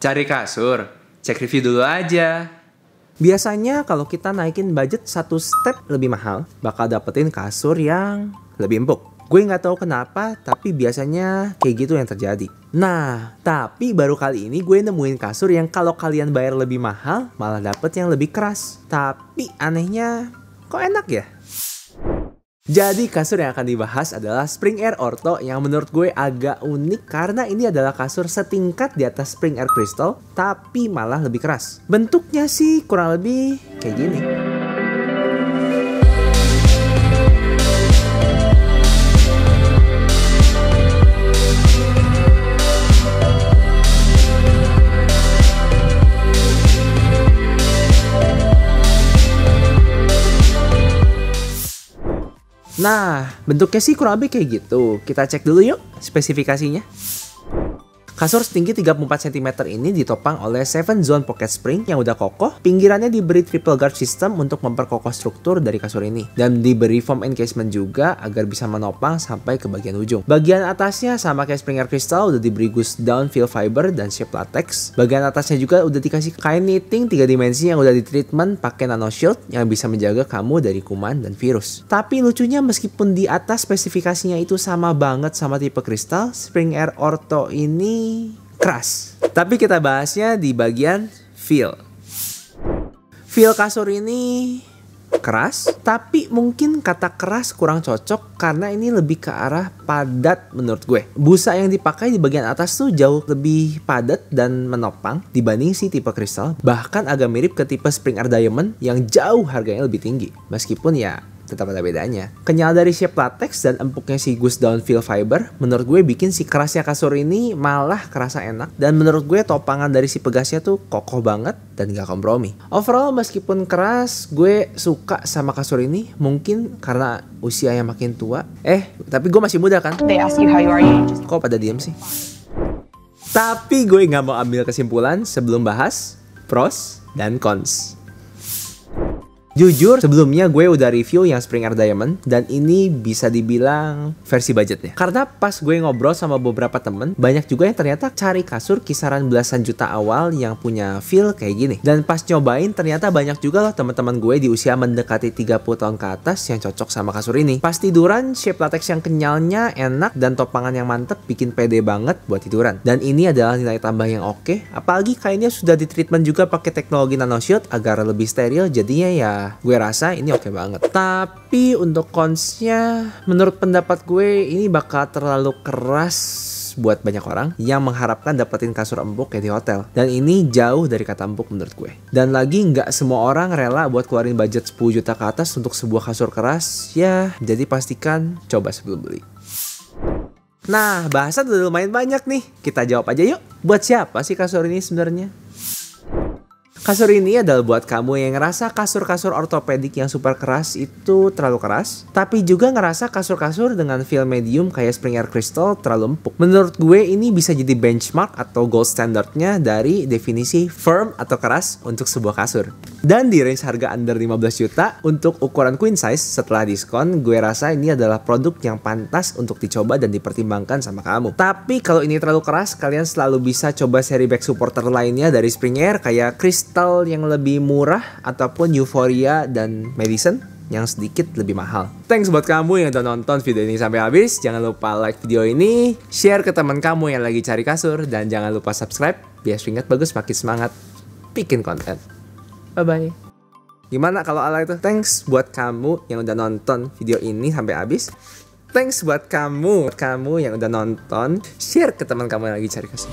Cari kasur, cek review dulu aja. Biasanya kalau kita naikin budget satu step lebih mahal, bakal dapetin kasur yang lebih empuk. Gue nggak tahu kenapa, tapi biasanya kayak gitu yang terjadi. Nah, tapi baru kali ini gue nemuin kasur yang kalau kalian bayar lebih mahal, malah dapet yang lebih keras. Tapi anehnya, kok enak ya? Jadi kasur yang akan dibahas adalah Spring Air Ortho yang menurut gue agak unik karena ini adalah kasur setingkat di atas Spring Air Crystal tapi malah lebih keras. Bentuknya sih kurang lebih kayak gini. Nah, bentuknya sih kurang lebih kayak gitu. Kita cek dulu yuk spesifikasinya. Kasur setinggi 34 cm ini ditopang oleh 7 zone pocket spring yang udah kokoh. Pinggirannya diberi triple guard system untuk memperkokoh struktur dari kasur ini. Dan diberi foam encasement juga agar bisa menopang sampai ke bagian ujung. Bagian atasnya sama kayak Spring Air Crystal udah diberi gusset down feel fiber dan shape latex. Bagian atasnya juga udah dikasih kain knitting 3 dimensi yang udah di treatment pakai nano shield yang bisa menjaga kamu dari kuman dan virus. Tapi lucunya meskipun di atas spesifikasinya itu sama banget sama tipe Crystal, Spring Air Ortho ini keras. Tapi kita bahasnya di bagian feel. Feel kasur ini keras, tapi mungkin kata keras kurang cocok karena ini lebih ke arah padat menurut gue. Busa yang dipakai di bagian atas tuh jauh lebih padat dan menopang dibanding si tipe Crystal. Bahkan agak mirip ke tipe Spring Air Diamond yang jauh harganya lebih tinggi. Meskipun ya tetap ada bedanya. Kenyal dari shape latex dan empuknya si gusset down feel fiber menurut gue bikin si kerasnya kasur ini malah kerasa enak. Dan menurut gue topangan dari si pegasnya tuh kokoh banget dan gak kompromi. Overall meskipun keras, gue suka sama kasur ini. Mungkin karena usia yang makin tua. Tapi gue masih muda kan? They ask you how you are, you just... Kok pada diem sih? Tapi gue gak mau ambil kesimpulan sebelum bahas pros dan cons. Jujur, sebelumnya gue udah review yang Spring Air Diamond dan ini bisa dibilang versi budgetnya. Karena pas gue ngobrol sama beberapa temen, banyak juga yang ternyata cari kasur kisaran belasan juta awal yang punya feel kayak gini. Dan pas nyobain ternyata banyak juga loh teman-teman gue di usia mendekati 30 tahun ke atas yang cocok sama kasur ini. Pas tiduran, shape latex yang kenyalnya enak dan topangan yang mantep bikin pede banget buat tiduran. Dan ini adalah nilai tambah yang oke. Apalagi kainnya sudah di treatment juga pakai teknologi nano shield agar lebih steril, jadinya ya gue rasa ini oke banget. Tapi untuk cons-nya, menurut pendapat gue ini bakal terlalu keras buat banyak orang yang mengharapkan dapetin kasur empuk kayak di hotel. Dan ini jauh dari kata empuk menurut gue. Dan lagi nggak semua orang rela buat keluarin budget 10 juta ke atas untuk sebuah kasur keras. Ya, jadi pastikan coba sebelum beli. Nah, bahasan udah lumayan banyak nih. Kita jawab aja yuk. Buat siapa sih kasur ini sebenarnya? Kasur ini adalah buat kamu yang ngerasa kasur-kasur ortopedik yang super keras itu terlalu keras, tapi juga ngerasa kasur-kasur dengan feel medium kayak Spring Air Crystal terlalu empuk. Menurut gue ini bisa jadi benchmark atau gold standardnya dari definisi firm atau keras untuk sebuah kasur. Dan di range harga under 15 juta untuk ukuran queen size setelah diskon, gue rasa ini adalah produk yang pantas untuk dicoba dan dipertimbangkan sama kamu. Tapi kalau ini terlalu keras, kalian selalu bisa coba seri back supporter lainnya dari Spring Air kayak Crystal yang lebih murah ataupun Euphoria dan Madison yang sedikit lebih mahal. Thanks buat kamu yang udah nonton video ini sampai habis. Jangan lupa like video ini, share ke teman kamu yang lagi cari kasur, dan jangan lupa subscribe biar Seringat Bagus makin semangat bikin konten. Bye bye. Gimana kalau ala itu? Thanks buat kamu yang udah nonton video ini sampai habis. Thanks buat kamu yang udah nonton, share ke teman kamu yang lagi cari kasur.